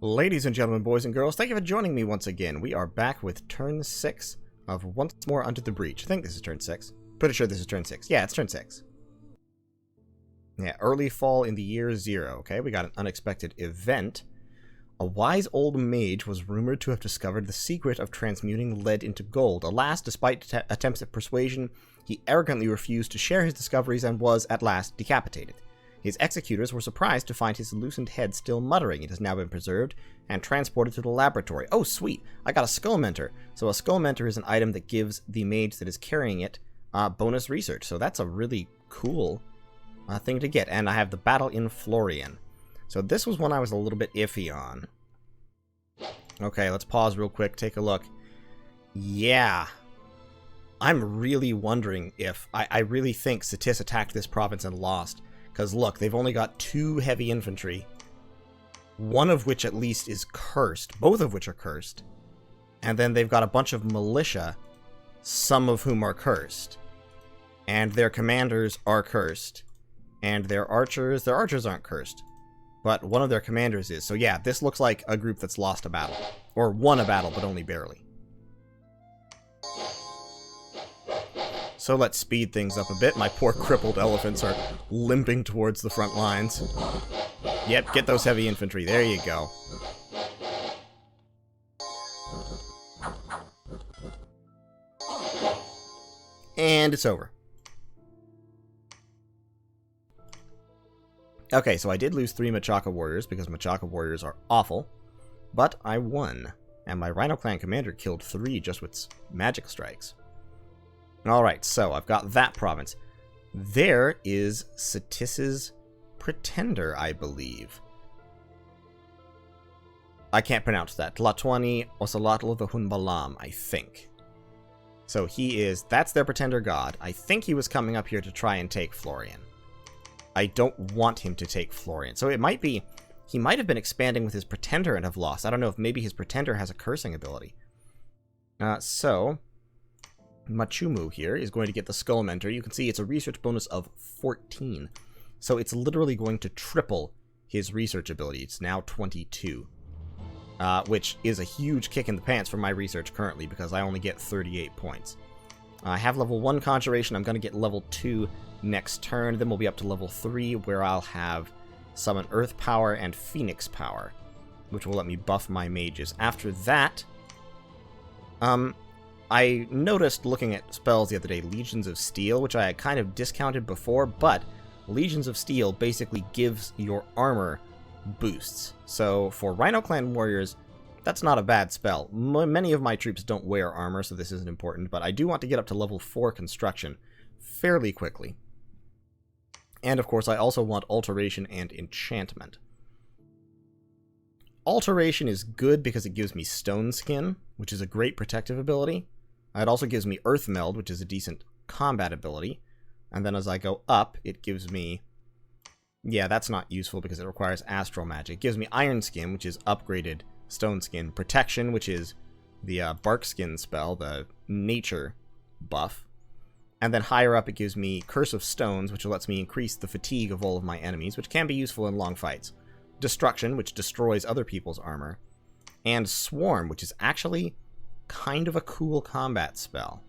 Ladies and gentlemen, boys and girls, thank you for joining me once again. We are back with turn 6 of Once More Under the Breach. I think this is turn 6. Pretty sure this is turn 6. Yeah, it's turn 6. Yeah, early fall in the year 0. Okay, we got an unexpected event. A wise old mage was rumored to have discovered the secret of transmuting lead into gold. Alas, despite attempts at persuasion, he arrogantly refused to share his discoveries and was, at last, decapitated. His executors were surprised to find his loosened head still muttering. It has now been preserved and transported to the laboratory. Oh, sweet! I got a skull mentor. So a skull mentor is an item that gives the mage that is carrying it bonus research. So that's a really cool thing to get. And I have the battle in Florian. So this was one I was a little bit iffy on. Okay, let's pause real quick, take a look. Yeah. I'm really wondering if... I really think Cetis attacked this province and lost. Because look, they've only got 2 heavy infantry, one of which at least is cursed, both of which are cursed. And then they've got a bunch of militia, some of whom are cursed. And their commanders are cursed. And their archers aren't cursed. But one of their commanders is. So yeah, this looks like a group that's lost a battle. Or won a battle, but only barely. So let's speed things up a bit. My poor crippled elephants are limping towards the front lines. Yep, get those heavy infantry. There you go. And it's over. Okay, so I did lose 3 Machaka warriors because Machaka warriors are awful. But I won. And my Rhino Clan commander killed 3 just with magic strikes. Alright, so I've got that province. There is Cetis's pretender, I believe. I can't pronounce that. Tlatuani Osalatl the Hunbalam, I think. So that's their pretender god. I think he was coming up here to try and take Florian. I don't want him to take Florian. So it might be, he might have been expanding with his pretender and have lost. I don't know if maybe his pretender has a cursing ability. So... Machumu here is going to get the Skull Mentor. You can see it's a research bonus of 14. So it's literally going to triple his research ability. It's now 22. Which is a huge kick in the pants for my research currently because I only get 38 points. I have level 1 Conjuration. I'm going to get level 2 next turn. Then we'll be up to level 3 where I'll have Summon Earth Power and Phoenix Power, which will let me buff my mages. After that... I noticed looking at spells the other day, Legions of Steel, which I had kind of discounted before, but Legions of Steel basically gives your armor boosts. So for Rhino Clan warriors, that's not a bad spell. Many of my troops don't wear armor, so this isn't important, but I do want to get up to level 4 construction fairly quickly. And of course, I also want Alteration and Enchantment. Alteration is good because it gives me Stone Skin, which is a great protective ability. It also gives me Earth Meld, which is a decent combat ability. And then as I go up, it gives me... Yeah, that's not useful because it requires Astral Magic. It gives me Iron Skin, which is upgraded Stone Skin. Protection, which is the Bark Skin spell, the nature buff. And then higher up, it gives me Curse of Stones, which lets me increase the fatigue of all of my enemies, which can be useful in long fights. Destruction, which destroys other people's armor. And Swarm, which is actually... kind of a cool combat spell.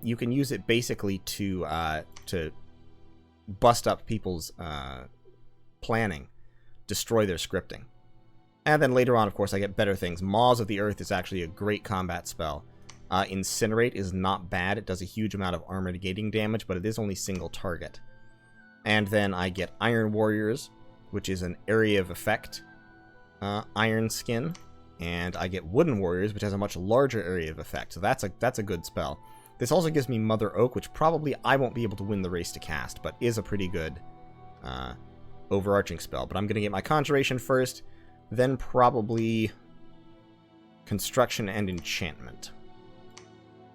You can use it basically to bust up people's planning, destroy their scripting. And then later on, of course, I get better things. Maws of the Earth is actually a great combat spell. Incinerate is not bad. It does a huge amount of armor negating damage, but it is only single target. And then I get Iron Warriors, which is an area of effect Iron Skin. And I get Wooden Warriors, which has a much larger area of effect. So that's a good spell. This also gives me Mother Oak, which probably I won't be able to win the race to cast, but is a pretty good overarching spell. But I'm going to get my Conjuration first, then probably Construction and Enchantment.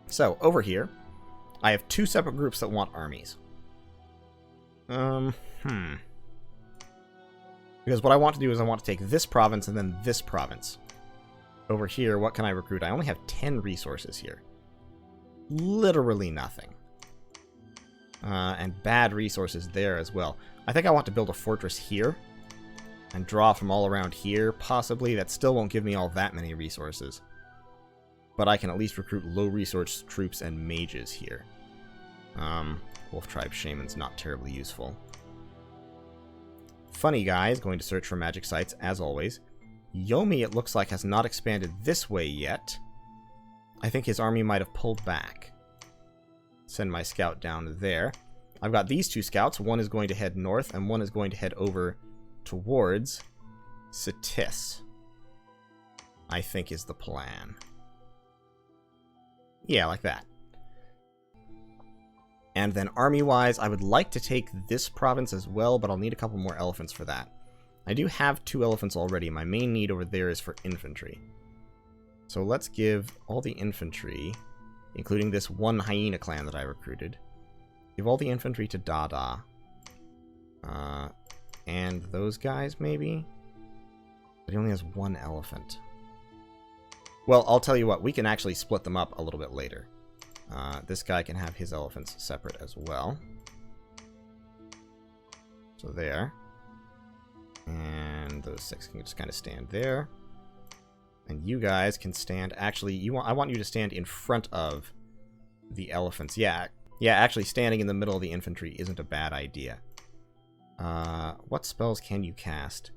So, over here, I have 2 separate groups that want armies. Because what I want to do is I want to take this province and then this province. Over here, what can I recruit? I only have 10 resources here. Literally nothing. And bad resources there as well. I think I want to build a fortress here. and draw from all around here, possibly. That still won't give me all that many resources. But I can at least recruit low-resource troops and mages here. Wolf Tribe Shaman's not terribly useful. Funny Guy is going to search for magic sites, as always. Yomi, it looks like, has not expanded this way yet. I think his army might have pulled back. Send my scout down there. I've got these two scouts. One is going to head north, and one is going to head over towards Sitis, I think is the plan. Yeah, like that. And then army-wise, I would like to take this province as well, but I'll need a couple more elephants for that. I do have 2 elephants already. My main need over there is for infantry. So let's give all the infantry, including this one hyena clan that I recruited, give all the infantry to Dada. And those guys, maybe? But he only has 1 elephant. Well, I'll tell you what, we can actually split them up a little bit later. This guy can have his elephants separate as well. So there. And those 6 can just kind of stand there. And you guys can stand, actually, I want you to stand in front of the elephants. Yeah, actually standing in the middle of the infantry isn't a bad idea. What spells can you cast?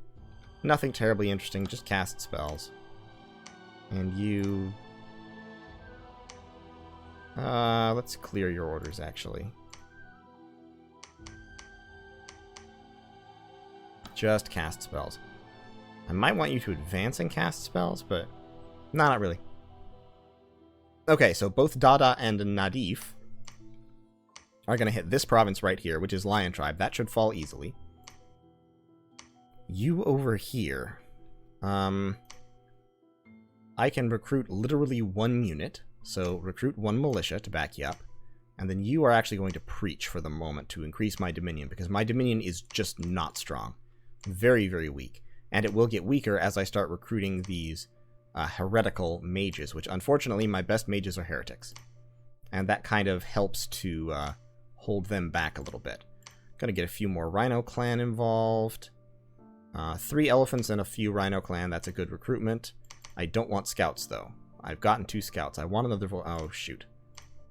Nothing terribly interesting, just cast spells. And you... let's clear your orders, actually. Just cast spells. I might want you to advance and cast spells, but... No, not really. Okay, so both Dada and Nadif are going to hit this province right here, which is Lion Tribe. That should fall easily. You over here. I can recruit literally 1 unit. So recruit 1 militia to back you up. And then you are actually going to preach for the moment to increase my dominion, because my dominion is just not strong. Very, very weak. And it will get weaker as I start recruiting these heretical mages, which unfortunately my best mages are heretics. And that kind of helps to hold them back a little bit. Gonna get a few more Rhino Clan involved. 3 elephants and a few Rhino Clan, that's a good recruitment. I don't want scouts though. I've gotten 2 scouts. I want another oh shoot.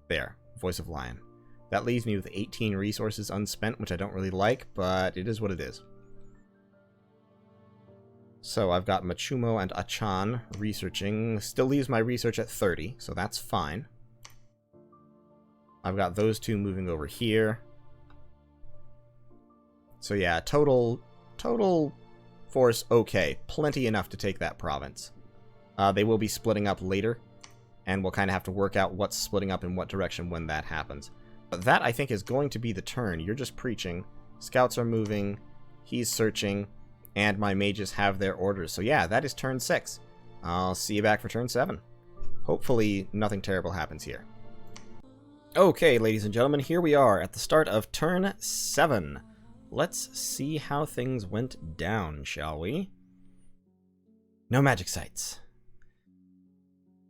There, Voice of Lion. That leaves me with 18 resources unspent, which I don't really like, but it is what it is. So I've got Machumo and Achan researching. Still leaves my research at 30, so that's fine. I've got those 2 moving over here. So yeah, total force okay. Plenty enough to take that province. They will be splitting up later, and we'll kind of have to work out what's splitting up in what direction when that happens. But that, I think, is going to be the turn. You're just preaching. Scouts are moving. He's searching. And my mages have their orders. So yeah, that is turn 6. I'll see you back for turn 7. Hopefully nothing terrible happens here. Okay, ladies and gentlemen, here we are at the start of turn 7. Let's see how things went down, shall we? No magic sites.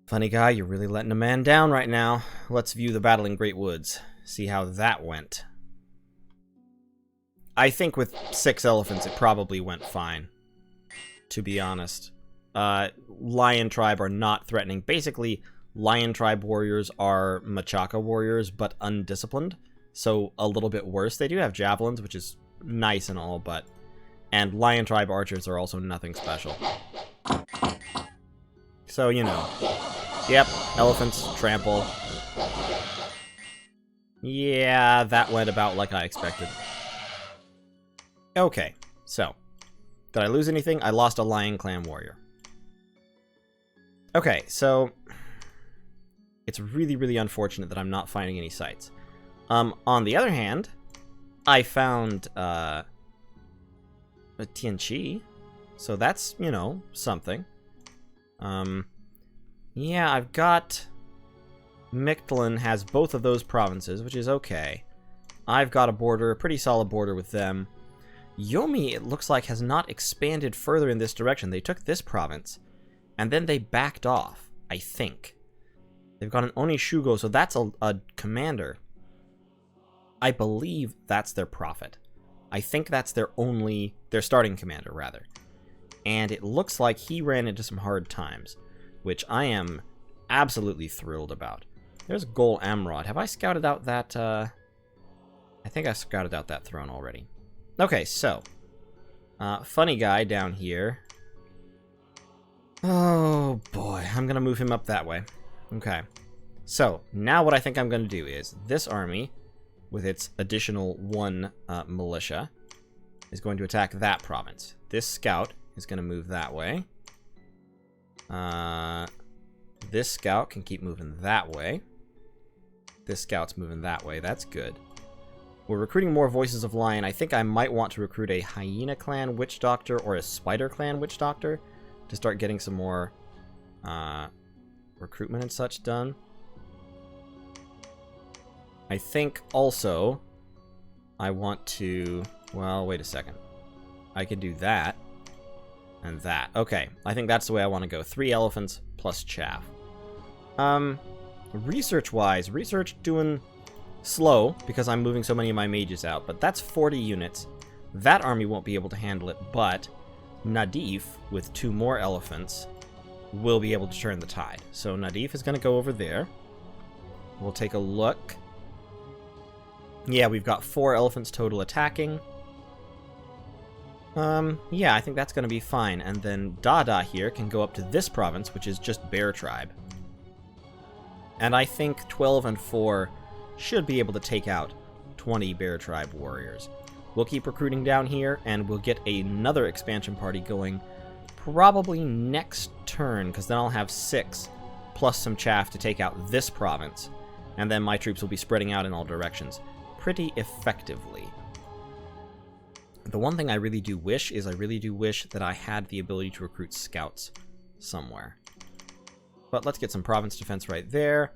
Funny Guy, you're really letting a man down right now. Let's view the battle in Great Woods. See how that went. I think with 6 elephants, it probably went fine, to be honest. Lion Tribe are not threatening. Basically, Lion Tribe warriors are Machaka warriors, but undisciplined, so a little bit worse. They do have javelins, which is nice and all, but... And Lion Tribe archers are also nothing special. So, you know. Yep, elephants, trample. Yeah, that went about like I expected. Okay, so, did I lose anything? I lost a Lion Clan warrior. Okay, so, it's really, really unfortunate that I'm not finding any sites. On the other hand, I found, a Tianqi, so that's, you know, something. Yeah, I've got... Mictlan has both of those provinces, which is okay. I've got a border, a pretty solid border with them. Yomi, it looks like, has not expanded further in this direction. They took this province, and then they backed off, I think. They've got an Onishugo, so that's a commander. I believe that's their prophet. I think that's their starting commander, rather. and it looks like he ran into some hard times, which I am absolutely thrilled about. There's Gol Amrod. Have I scouted out that, I think I scouted out that throne already. Okay, so, funny guy down here. Oh, boy. I'm going to move him up that way. Okay. So, now what I think I'm going to do is this army, with its additional 1 militia, is going to attack that province. This scout is going to move that way. This scout can keep moving that way. This scout's moving that way. That's good. We're recruiting more Voices of Lion. I think I might want to recruit a Hyena Clan Witch Doctor or a Spider Clan Witch Doctor to start getting some more recruitment and such done. I think also I want to... Well, wait a second. I can do that and that. Okay, I think that's the way I want to go. 3 elephants plus chaff. Research-wise, research doing slow because I'm moving so many of my mages out, but that's 40 units. That army won't be able to handle it, but Nadif, with 2 more elephants, will be able to turn the tide. So Nadif is going to go over there. We'll take a look. Yeah, we've got 4 elephants total attacking. Yeah, I think that's going to be fine. And then Dada here can go up to this province, which is just Bear Tribe. And I think 12 and 4 should be able to take out 20 Bear Tribe warriors. We'll keep recruiting down here, and we'll get another expansion party going probably next turn, because then I'll have 6, plus some chaff to take out this province. And then my troops will be spreading out in all directions pretty effectively. The one thing I really do wish is I really do wish that I had the ability to recruit scouts somewhere. But let's get some province defense right there.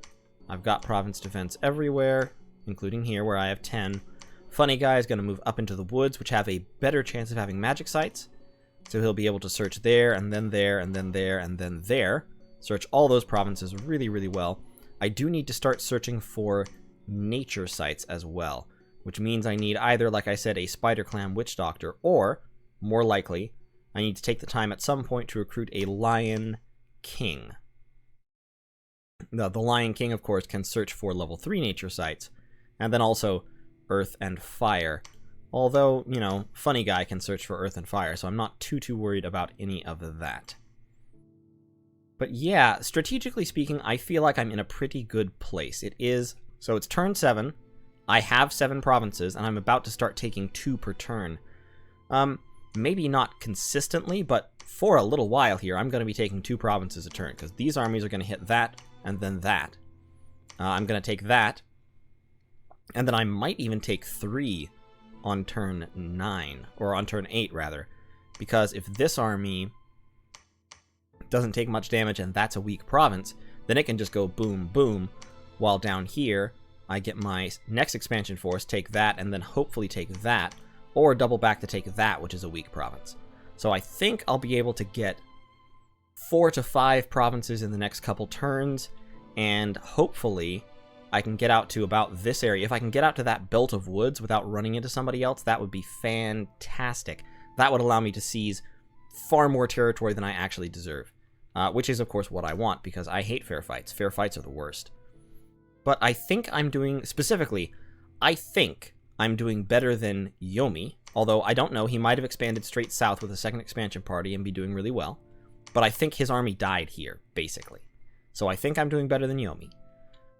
I've got province defense everywhere, including here where I have 10. Funny guy is going to move up into the woods, which have a better chance of having magic sites. So he'll be able to search there, and then there, and then there, and then there. Search all those provinces really, really well. I do need to start searching for nature sites as well, which means I need either, like I said, a Spider Clan Witch Doctor, or, more likely, I need to take the time at some point to recruit a Lion King. The Lion King, of course, can search for level 3 nature sites, and then also Earth and Fire. Although, you know, Funny Guy can search for Earth and Fire, so I'm not too worried about any of that. But yeah, strategically speaking, I feel like I'm in a pretty good place. It is, so it's turn 7. I have 7 provinces, and I'm about to start taking 2 per turn. Maybe not consistently, but for a little while here, I'm going to be taking 2 provinces a turn, because these armies are going to hit that, and then that. I'm going to take that, and then I might even take 3 on turn 9, or on turn 8, rather. Because if this army doesn't take much damage, and that's a weak province, then it can just go boom, boom, while down here, I get my next expansion force, take that, and then hopefully take that, or double back to take that, which is a weak province. So I think I'll be able to get 4 to 5 provinces in the next couple turns, and hopefully I can get out to about this area. If I can get out to that belt of woods without running into somebody else, that would be fantastic. That would allow me to seize far more territory than I actually deserve, which is, of course, what I want, because I hate fair fights. Fair fights are the worst. But I think I'm doing, specifically, I think I'm doing better than Yomi, although I don't know, he might have expanded straight south with a second expansion party and be doing really well. But I think his army died here, basically. So I think I'm doing better than Yomi.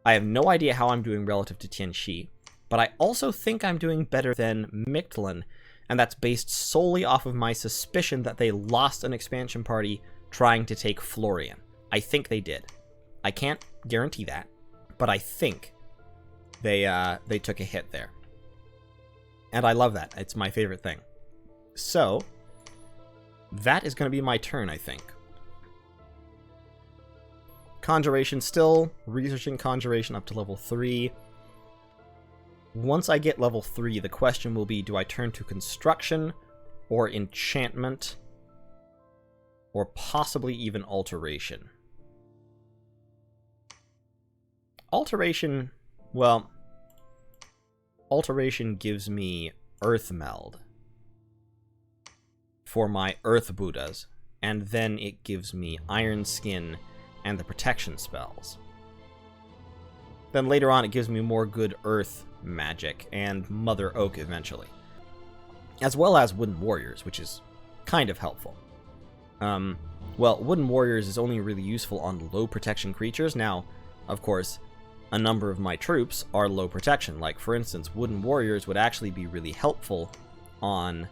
I have no idea how I'm doing relative to Tianxi, but I also think I'm doing better than Mictlan, and that's based solely off of my suspicion that they lost an expansion party trying to take Florian. I think they did. I can't guarantee that, but I think they took a hit there. And I love that. It's my favorite thing. So, that is going to be my turn, I think. Conjuration, still researching Conjuration up to level 3. Once I get level 3, the question will be, do I turn to Construction, or Enchantment, or possibly even Alteration? Alteration, well, Alteration gives me Earth Meld for my Earth Buddhas, and then it gives me Iron Skin and the protection spells. Then later on it gives me more good earth magic and Mother Oak eventually. As well as Wooden Warriors, which is kind of helpful. Well, Wooden Warriors is only really useful on low protection creatures. Now, of course, a number of my troops are low protection. Like, for instance, Wooden Warriors would actually be really helpful on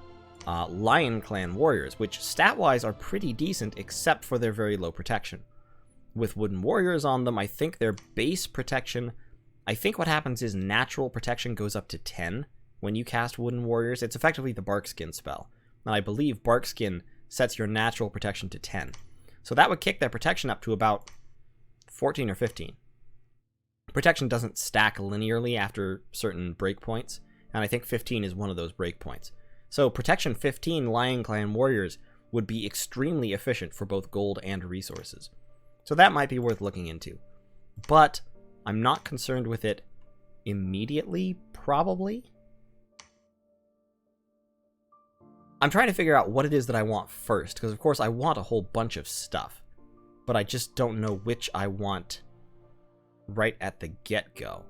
Lion Clan Warriors, which stat-wise are pretty decent, except for their very low protection. With Wooden Warriors on them, I think their base protection... I think what happens is natural protection goes up to 10 when you cast Wooden Warriors. It's effectively the Barkskin spell. And I believe Barkskin sets your natural protection to 10. So that would kick their protection up to about 14 or 15. Protection doesn't stack linearly after certain breakpoints, and I think 15 is one of those breakpoints. So protection 15 Lion Clan Warriors would be extremely efficient for both gold and resources. So that might be worth looking into. But I'm not concerned with it immediately, probably. I'm trying to figure out what it is that I want first, because of course I want a whole bunch of stuff, but I just don't know which I want right at the get-go.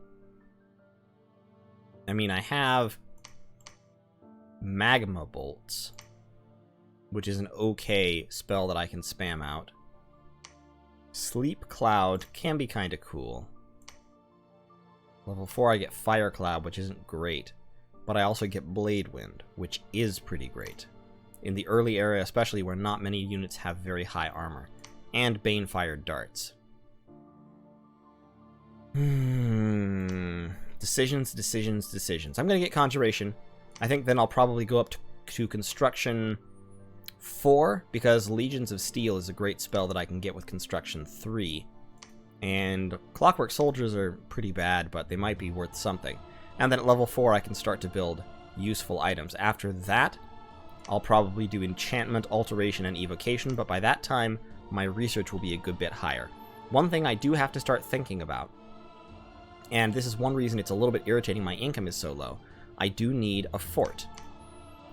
I mean, I have Magma Bolts, which is an okay spell that I can spam out. Sleep Cloud can be kind of cool. Level 4 I get Fire Cloud, which isn't great. But I also get Blade Wind, which is pretty great. In the early era especially, where not many units have very high armor. And Banefire Darts. Decisions, decisions, decisions. I'm going to get Conjuration. I think then I'll probably go up to Construction 4, because Legions of Steel is a great spell that I can get with Construction 3. And Clockwork Soldiers are pretty bad, but they might be worth something. And then at level 4, I can start to build useful items. After that, I'll probably do Enchantment, Alteration, and Evocation, but by that time, my research will be a good bit higher. One thing I do have to start thinking about, and this is one reason it's a little bit irritating my income is so low, I do need a fort.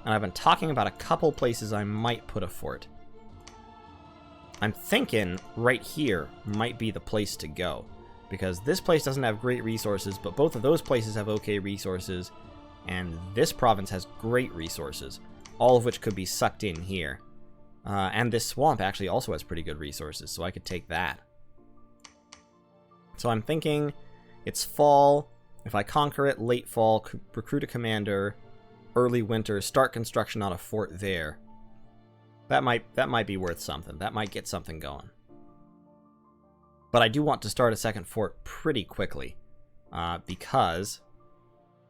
And I've been talking about a couple places I might put a fort. I'm thinking right here might be the place to go. Because this place doesn't have great resources, but both of those places have okay resources, and this province has great resources, all of which could be sucked in here. And this swamp actually also has pretty good resources, so I could take that. So I'm thinking it's fall. If I conquer it, late fall, recruit a commander, early winter, start construction on a fort there. That might be worth something. That might get something going. But I do want to start a second fort pretty quickly, because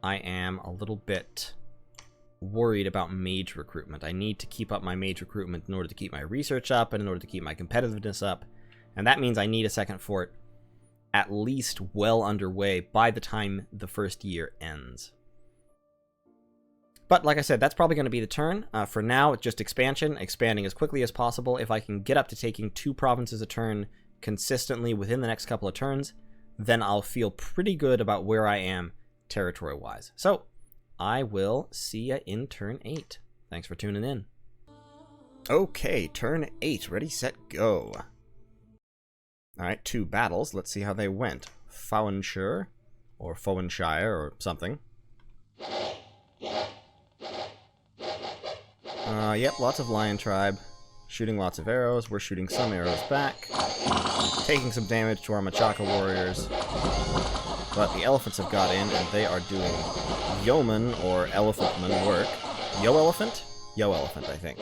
I am a little bit worried about mage recruitment. I need to keep up my mage recruitment in order to keep my research up and in order to keep my competitiveness up, and that means I need a second fort at least well underway by the time the first year ends. But like I said, that's probably going to be the turn. For now, it's just expansion, expanding as quickly as possible. If I can get up to taking 2 provinces a turn consistently within the next couple of turns, then I'll feel pretty good about where I am territory-wise. So, I will see ya in turn 8. Thanks for tuning in. Okay, turn 8. Ready, set, go. Alright, 2 battles. Let's see how they went. Fowenshire, or Fowenshire, or something. Yep, lots of Lion Tribe. Shooting lots of arrows. We're shooting some arrows back. Taking some damage to our Machaka warriors. But the elephants have got in, and they are doing yeoman or elephantman work. Yo-elephant? Yo-elephant, I think.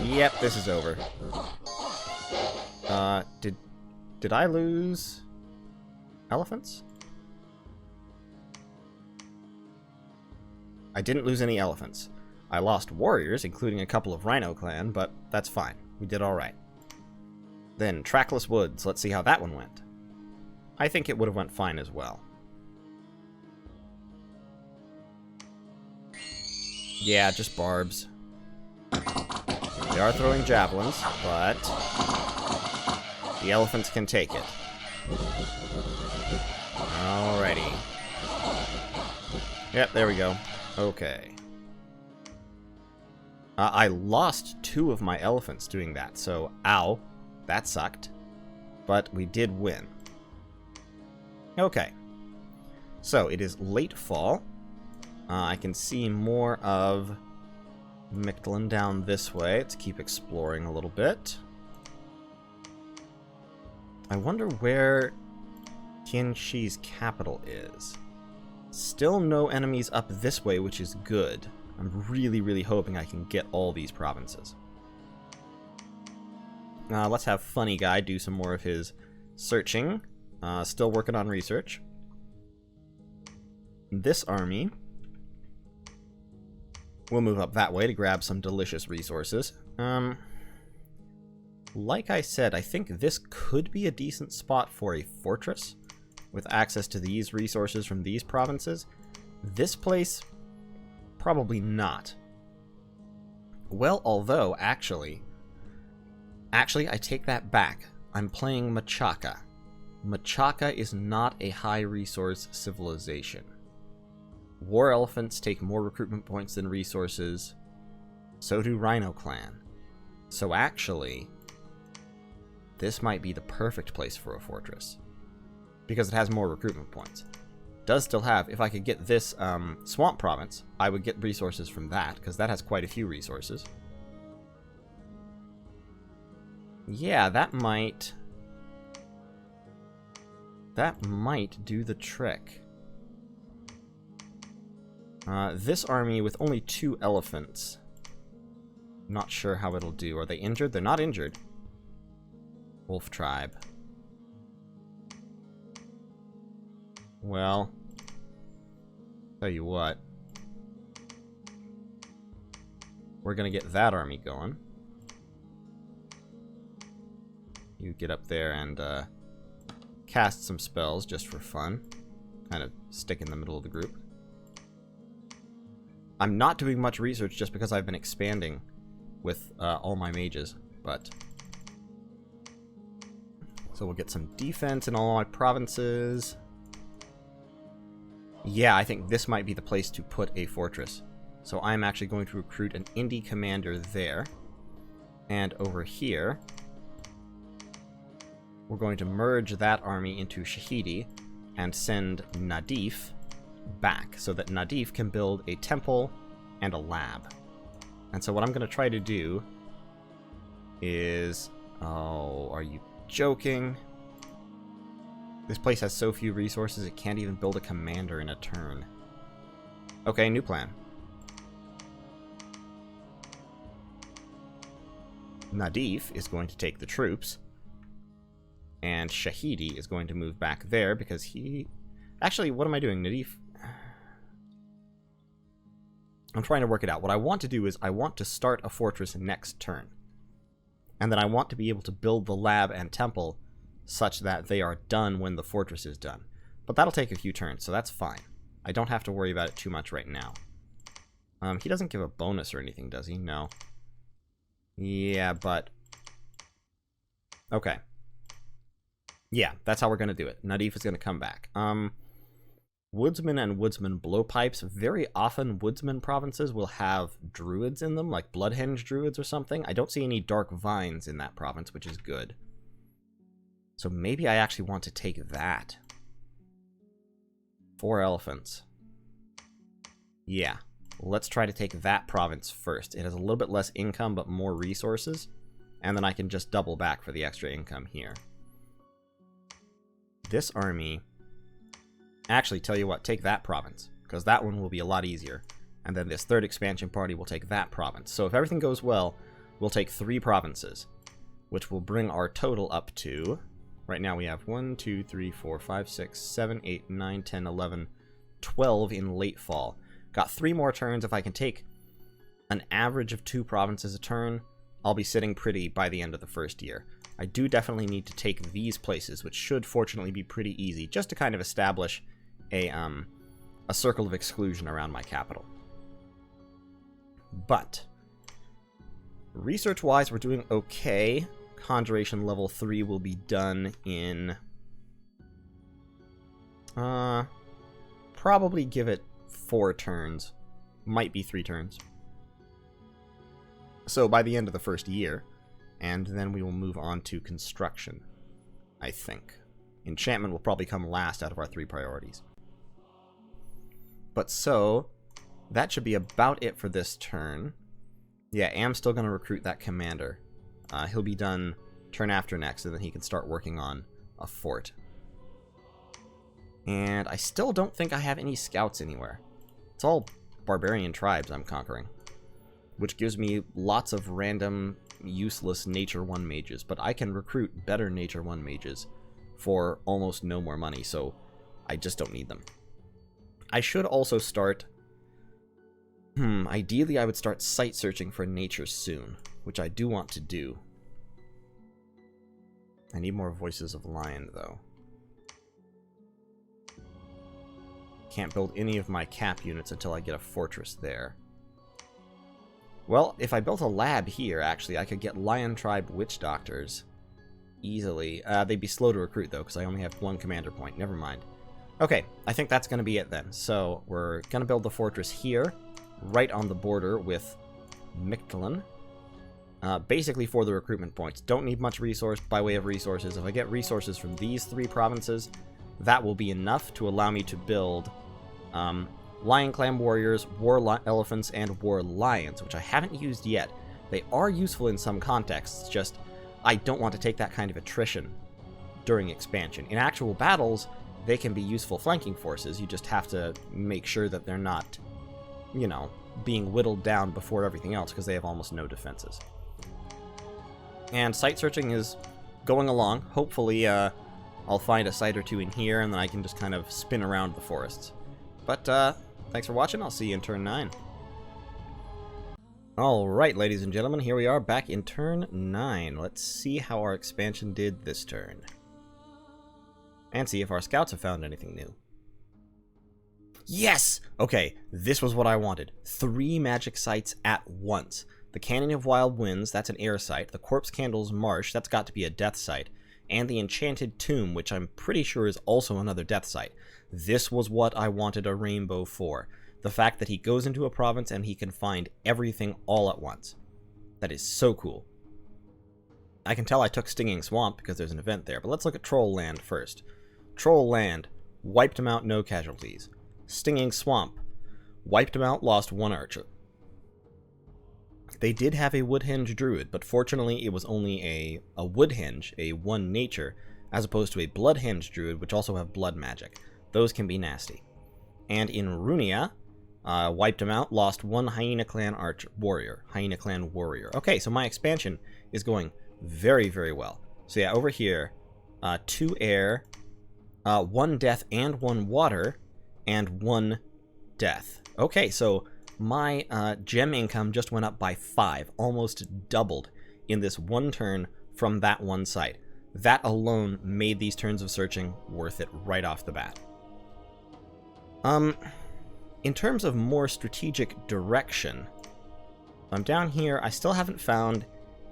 Yep, this is over. Did I lose elephants? I didn't lose any elephants. I lost warriors, including a couple of Rhino Clan, but that's fine. We did alright. Then, Trackless Woods. Let's see how that one went. I think it would have went fine as well. Yeah, just barbs. They are throwing javelins, but the elephants can take it. Alrighty. Yep, there we go. Okay. I lost 2 of my elephants doing that, so ow, that sucked. But we did win. Okay. So, it is late fall. I can see more of Mictlan down this way. Let's keep exploring a little bit. I wonder where Tianxi's capital is. Still no enemies up this way, which is good. I'm really, really hoping I can get all these provinces. Let's have Funny Guy do some more of his searching. Still working on research. This army will move up that way to grab some delicious resources. Like I said, I think this could be a decent spot for a fortress with access to these resources from these provinces. This place, probably not. Well, although, actually, I take that back. I'm playing Machaka. Machaka is not a high-resource civilization. War elephants take more recruitment points than resources. So do Rhino Clan. So actually, this might be the perfect place for a fortress. Because it has more recruitment points. Does still have, if I could get this Swamp Province, I would get resources from that, because that has quite a few resources. Yeah, that might do the trick. This army with only 2 elephants. Not sure how it'll do. Are they injured? They're not injured. Wolf tribe. Well, tell you what. We're gonna get that army going. You get up there and cast some spells just for fun. Kind of stick in the middle of the group. I'm not doing much research just because I've been expanding with all my mages, but... So we'll get some defense in all my provinces. Yeah, I think this might be the place to put a fortress. So I'm actually going to recruit an indie commander there. And over here, we're going to merge that army into Shahidi and send Nadif back so that Nadif can build a temple and a lab. And so what I'm going to try to do is... Oh, are you joking? This place has so few resources it can't even build a commander in a turn. Okay, new plan. Nadif is going to take the troops, and Shahidi is going to move back there because he... Actually, what am I doing? Nadif... I'm trying to work it out. What I want to do is I want to start a fortress next turn. And then I want to be able to build the lab and temple such that they are done when the fortress is done. But that'll take a few turns, so that's fine. I don't have to worry about it too much right now. He doesn't give a bonus or anything, does he? No. Yeah, but... Okay. Yeah, that's how we're going to do it. Nadif is going to come back. Woodsman and Woodsman blowpipes. Very often, Woodsman provinces will have druids in them, like Bloodhenge druids or something. I don't see any dark vines in that province, which is good. So maybe I actually want to take that. 4 elephants. Yeah. Let's try to take that province first. It has a little bit less income, but more resources. And then I can just double back for the extra income here. This army... Actually, tell you what, take that province. Because that one will be a lot easier. And then this third expansion party will take that province. So if everything goes well, we'll take 3 provinces. Which will bring our total up to... Right now we have 1, 2, 3, 4, 5, 6, 7, 8, 9, 10, 11, 12 in late fall. Got 3 more turns. If I can take an average of 2 provinces a turn, I'll be sitting pretty by the end of the first year. I do definitely need to take these places, which should fortunately be pretty easy, just to kind of establish a circle of exclusion around my capital. But research-wise, we're doing okay. Conjuration level 3 will be done in... probably give it 4 turns. Might be 3 turns. So by the end of the first year, and then we will move on to construction, I think. Enchantment will probably come last out of our 3 priorities. But so, that should be about it for this turn. Yeah, I'm still going to recruit that commander. He'll be done turn after next, and then he can start working on a fort. And I still don't think I have any scouts anywhere. It's all barbarian tribes I'm conquering, which gives me lots of random, useless Nature 1 mages, but I can recruit better Nature 1 mages for almost no more money, so I just don't need them. I should also start... ideally I would start site searching for nature soon, which I do want to do. I need more Voices of Lion, though. Can't build any of my cap units until I get a fortress there. Well, if I built a lab here, actually, I could get Lion Tribe Witch Doctors easily. They'd be slow to recruit, though, because I only have 1 commander point. Never mind. Okay, I think that's going to be it, then. So, we're going to build the fortress here, right on the border with Mictlan. Basically for the recruitment points. Don't need much resource by way of resources. If I get resources from these 3 provinces, that will be enough to allow me to build Lion Clan Warriors, War Elephants, and War Lions, which I haven't used yet. They are useful in some contexts, just I don't want to take that kind of attrition during expansion. In actual battles, they can be useful flanking forces. You just have to make sure that they're not, you know, being whittled down before everything else, because they have almost no defenses. And site searching is going along. Hopefully, I'll find a site or 2 in here, and then I can just kind of spin around the forests. But, thanks for watching. I'll see you in turn 9. Alright, ladies and gentlemen, here we are back in turn 9. Let's see how our expansion did this turn. And see if our scouts have found anything new. Yes! Okay, this was what I wanted. 3 magic sites at once. The Canyon of Wild Winds, that's an air site. The Corpse Candles Marsh, that's got to be a death site. And the Enchanted Tomb, which I'm pretty sure is also another death site. This was what I wanted a rainbow for. The fact that he goes into a province and he can find everything all at once. That is so cool. I can tell I took Stinging Swamp because there's an event there, but let's look at Troll Land first. Troll Land, wiped him out, no casualties. Stinging Swamp, wiped him out, lost 1 archer. They did have a Woodhenge Druid, but fortunately it was only a Woodhenge, a 1 nature, as opposed to a Bloodhenge Druid, which also have blood magic. Those can be nasty. And in Runia, wiped him out, lost 1 Hyena Clan Warrior. Hyena Clan Warrior. Okay, so my expansion is going very, very well. So yeah, over here, 2 air, 1 death and 1 water, and 1 death. Okay, so my gem income just went up by 5, almost doubled in this 1 turn from that 1 site. That alone made these turns of searching worth it right off the bat. In terms of more strategic direction, I'm down here. I still haven't found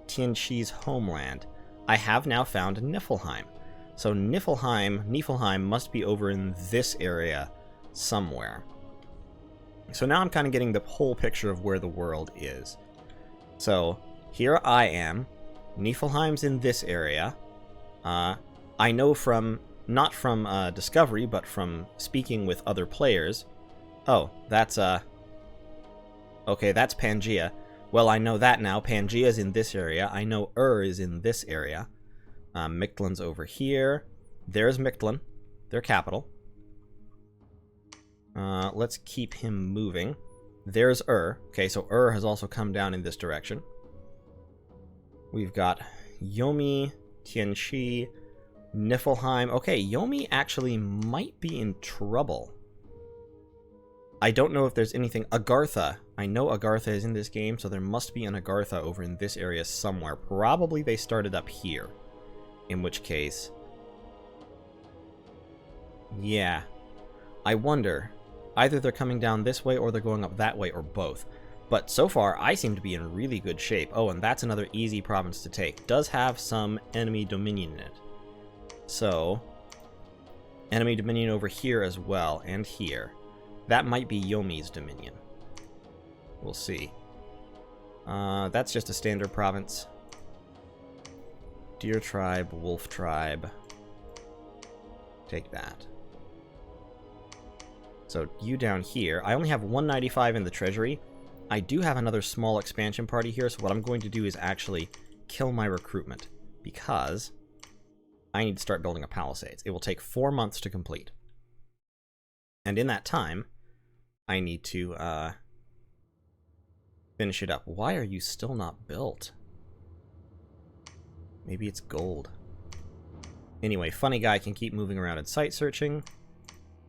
Tianqi's homeland. I have now found Niflheim. So Niflheim must be over in this area somewhere. So now I'm kind of getting the whole picture of where the world is. So here I am. Niflheim's in this area. I know from, not from Discovery, but from speaking with other players. Oh, that's, okay, that's Pangaea. Well, I know that now. Pangaea's in this area. I know is in this area. Mictlan's over here. There's Mictlan, their capital. Let's keep him moving. There's Okay, so has also come down in this direction. We've got Yomi, Tianqi, Niflheim. Okay, Yomi actually might be in trouble. I don't know if there's anything... Agartha. I know Agartha is in this game, so there must be an Agartha over in this area somewhere. Probably they started up here. In which case... yeah. I wonder. Either they're coming down this way or they're going up that way, or both. But so far, I seem to be in really good shape. Oh, and that's another easy province to take. Does have some enemy dominion in it. So, enemy dominion over here as well, and here. That might be Yomi's dominion. We'll see. That's just a standard province. Deer tribe, wolf tribe. Take that. So you down here. I only have 195 in the treasury. I do have another small expansion party here, so what I'm going to do is actually kill my recruitment, because I need to start building a palisades. It will take 4 months to complete. And in that time, I need to finish it up. Why are you still not built? Maybe it's gold. Anyway, funny guy can keep moving around and site searching.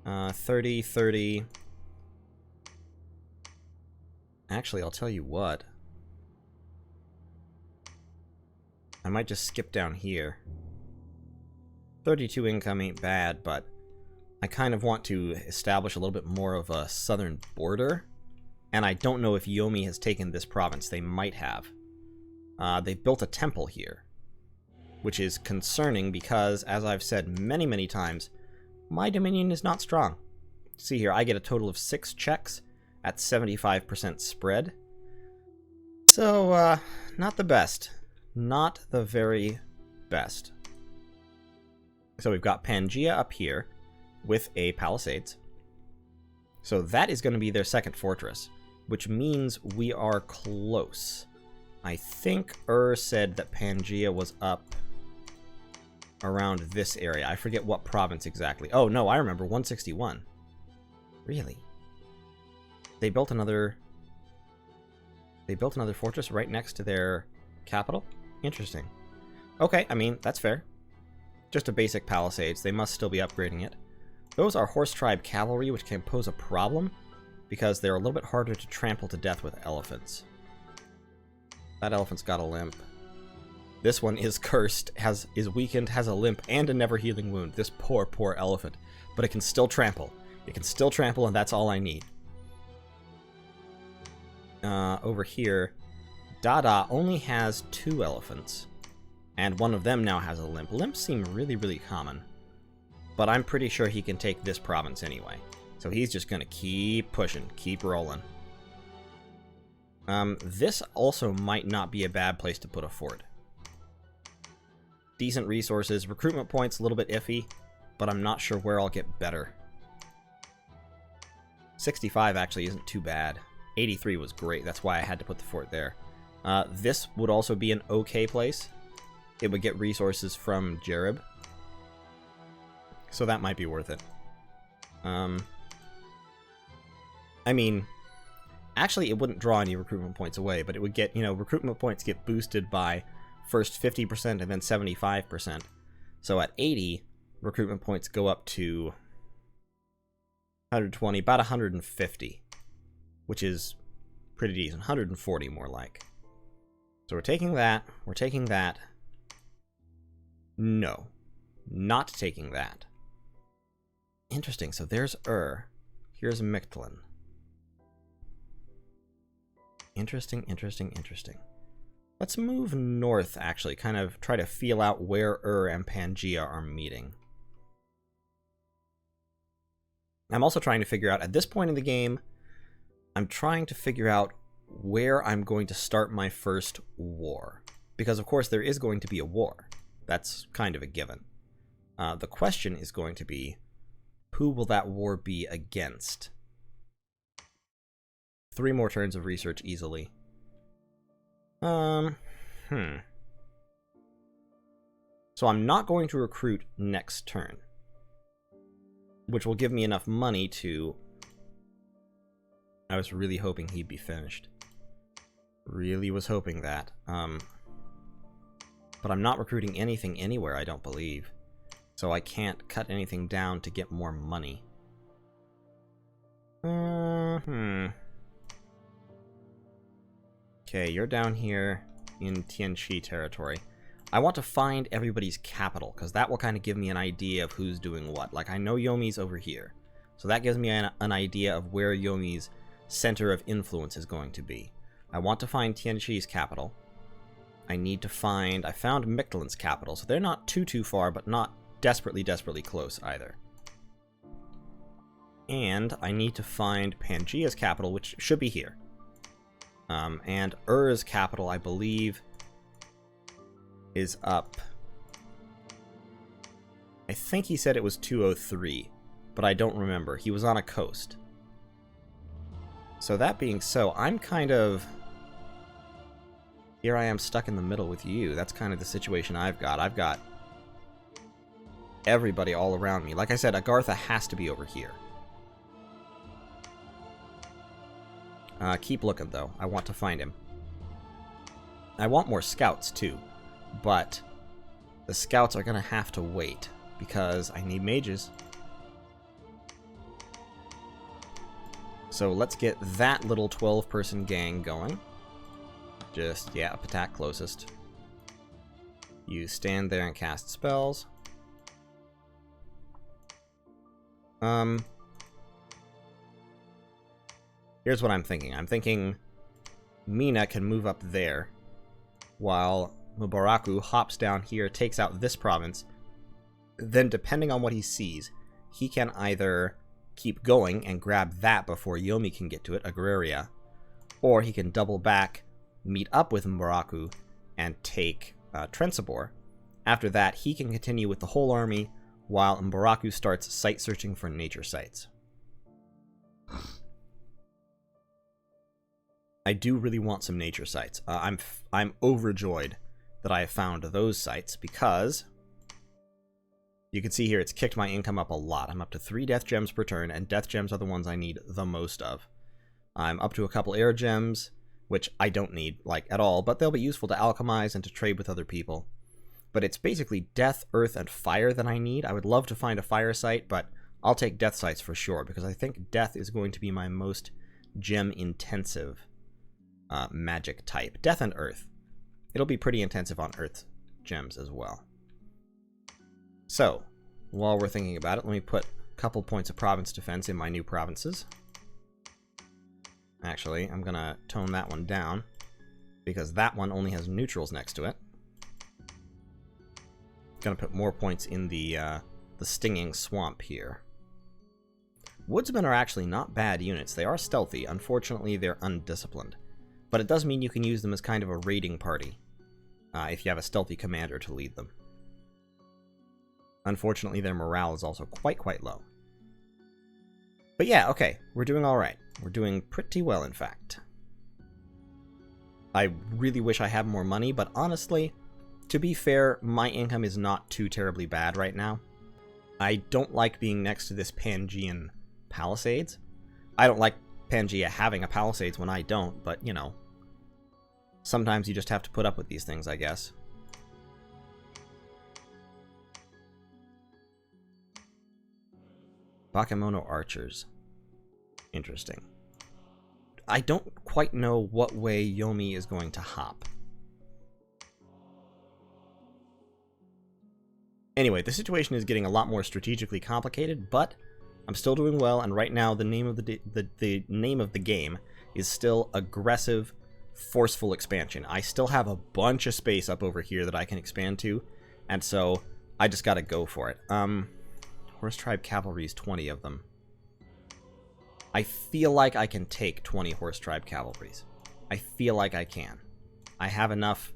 30, 30. Actually, I'll tell you what. I might just skip down here. 32 income ain't bad, but I kind of want to establish a little bit more of a southern border. And I don't know if Yomi has taken this province. They might have. They built a temple here, which is concerning because, as I've said many, many times, my dominion is not strong. See here, I get a total of 6 checks at 75% spread. So, not the best. Not the very best. So we've got Pangaea up here with a palisades. So that is going to be their second fortress, which means we are close. I think said that Pangaea was up around this area. I forget what province exactly. Oh, no, I remember. 161. Really? They built another fortress right next to their capital? Interesting. Okay, I mean, that's fair. Just a basic palisades. They must still be upgrading it. Those are horse tribe cavalry, which can pose a problem because they're a little bit harder to trample to death with elephants. That elephant's got a limp. This one is cursed, is weakened, has a limp, and a never-healing wound. This poor, poor elephant. But it can still trample. It can still trample, and that's all I need. Over here, Dada only has 2 elephants, and one of them now has a limp. Limps seem really, really common, but I'm pretty sure he can take this province anyway. So he's just going to keep pushing, keep rolling. This also might not be a bad place to put a fort. Decent resources. Recruitment points, a little bit iffy, but I'm not sure where I'll get better. 65 actually isn't too bad. 83 was great. That's why I had to put the fort there. This would also be an okay place. It would get resources from Jerib. So that might be worth it. I mean, actually it wouldn't draw any recruitment points away, but it would get, recruitment points get boosted by first 50% and then 75%. So at 80, recruitment points go up to 120, about 150, which is pretty decent. 140 more like. So we're taking that. We're taking that. No. Not taking that. Interesting. So there's Here's Mictlan. Interesting, interesting, interesting. Let's move north, actually. Kind of try to feel out where and Pangaea are meeting. I'm also trying to figure out, at this point in the game, I'm trying to figure out where I'm going to start my first war. Because, of course, there is going to be a war. That's kind of a given. The question is going to be, who will that war be against? 3 more turns of research easily. So I'm not going to recruit next turn, which will give me enough money to... I was really hoping he'd be finished. Really was hoping that. But I'm not recruiting anything anywhere, I don't believe. So I can't cut anything down to get more money. Okay, you're down here in Tianqi territory. I want to find everybody's capital, because that will kind of give me an idea of who's doing what. Like, I know Yomi's over here, so that gives me an idea of where Yomi's center of influence is going to be. I want to find Tianqi's capital. I need to find... I found Mictlan's capital, so they're not too far, but not desperately close either. And I need to find Pangaea's capital, which should be here. And Ur's capital, I believe, is up. I think he said it was 203, but I don't remember. He was on a coast. So that being so, I'm kind of... Here I am stuck in the middle with you. That's kind of the situation I've got. I've got everybody all around me. Like I said, Agartha has to be over here. Keep looking, though. I want to find him. I want more scouts, too. But the scouts are going to have to wait, because I need mages. So let's get that little 12-person gang going. Just, yeah, up attack closest. You stand there and cast spells. Here's what I'm thinking. I'm thinking Mina can move up there, while Mubaraku hops down here, takes out this province. Then, depending on what he sees, he can either keep going and grab that before Yomi can get to it, Agraria, or he can double back, meet up with Mubaraku, and take Trensibor. After that, he can continue with the whole army, while Mubaraku starts site searching for nature sites. I do really want some nature sites. I'm overjoyed that I have found those sites, because you can see here it's kicked my income up a lot. I'm up to 3 death gems per turn, and death gems are the ones I need the most of. I'm up to a couple air gems, which I don't need, like, at all, but they'll be useful to alchemize and to trade with other people. But it's basically death, earth, and fire that I need. I would love to find a fire site, but I'll take death sites for sure, because I think death is going to be my most gem-intensive magic type. Death and earth. It'll be pretty intensive on earth gems as well. So, while we're thinking about it, let me put a couple points of province defense in my new provinces. Actually, I'm going to tone that one down, because that one only has neutrals next to it. Going to put more points in the stinging swamp here. Woodsmen are actually not bad units. They are stealthy. Unfortunately, they're undisciplined. But it does mean you can use them as kind of a raiding party, if you have a stealthy commander to lead them. Unfortunately, their morale is also quite low. But yeah, okay, we're doing alright. We're doing pretty well, in fact. I really wish I had more money, but honestly, to be fair, my income is not too terribly bad right now. I don't like being next to this Pangean Palisades. I don't like Pangea having a Palisades when I don't, but, you know, sometimes you just have to put up with these things, I guess. Bakemono archers. Interesting. I don't quite know what way Yomi is going to hop. Anyway, the situation is getting a lot more strategically complicated, but I'm still doing well, and right now the name of the name of the game is still aggressive, forceful expansion. I still have a bunch of space up over here that I can expand to, and so I just gotta go for it. Horse Tribe Cavalry's 20 of them. I feel like I can take 20 Horse Tribe Cavalries. I feel like I can. I have enough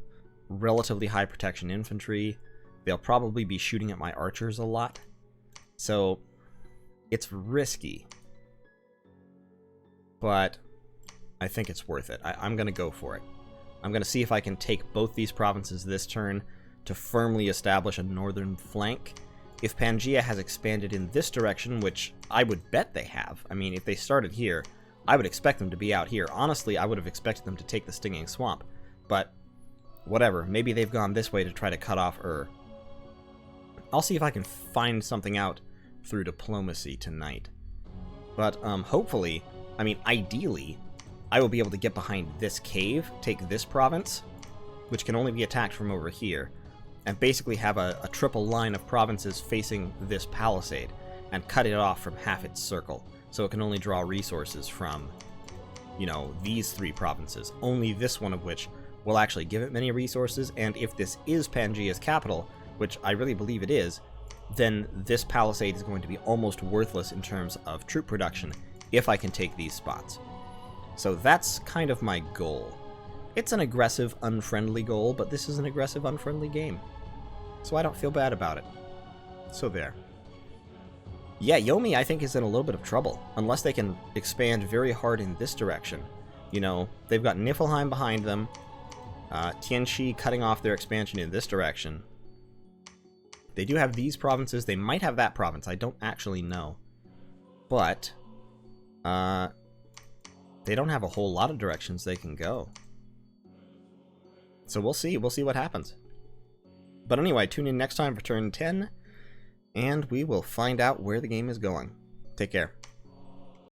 relatively high protection infantry. They'll probably be shooting at my archers a lot. So, it's risky. But I think it's worth it. I'm going to go for it. I'm going to see if I can take both these provinces this turn to firmly establish a northern flank. If Pangea has expanded in this direction, which I would bet they have. I mean, if they started here, I would expect them to be out here. Honestly, I would have expected them to take the Stinging Swamp. But, whatever. Maybe they've gone this way to try to cut off Ur. I'll see if I can find something out through diplomacy tonight. But, hopefully, I mean, ideally, I will be able to get behind this cave, take this province, which can only be attacked from over here, and basically have a triple line of provinces facing this palisade, and cut it off from half its circle, so it can only draw resources from, you know, these 3 provinces, only this one of which will actually give it many resources, and if this is Pangea's capital, which I really believe it is, then this palisade is going to be almost worthless in terms of troop production if I can take these spots. So that's kind of my goal. It's an aggressive, unfriendly goal, but this is an aggressive, unfriendly game. So I don't feel bad about it. So there. Yeah, Yomi, I think, is in a little bit of trouble, unless they can expand very hard in this direction. You know, they've got Niflheim behind them, Tianxi cutting off their expansion in this direction. They do have these provinces. They might have that province. I don't actually know. But, they don't have a whole lot of directions they can go. So we'll see. We'll see what happens. But anyway, tune in next time for turn 10, and we will find out where the game is going. Take care.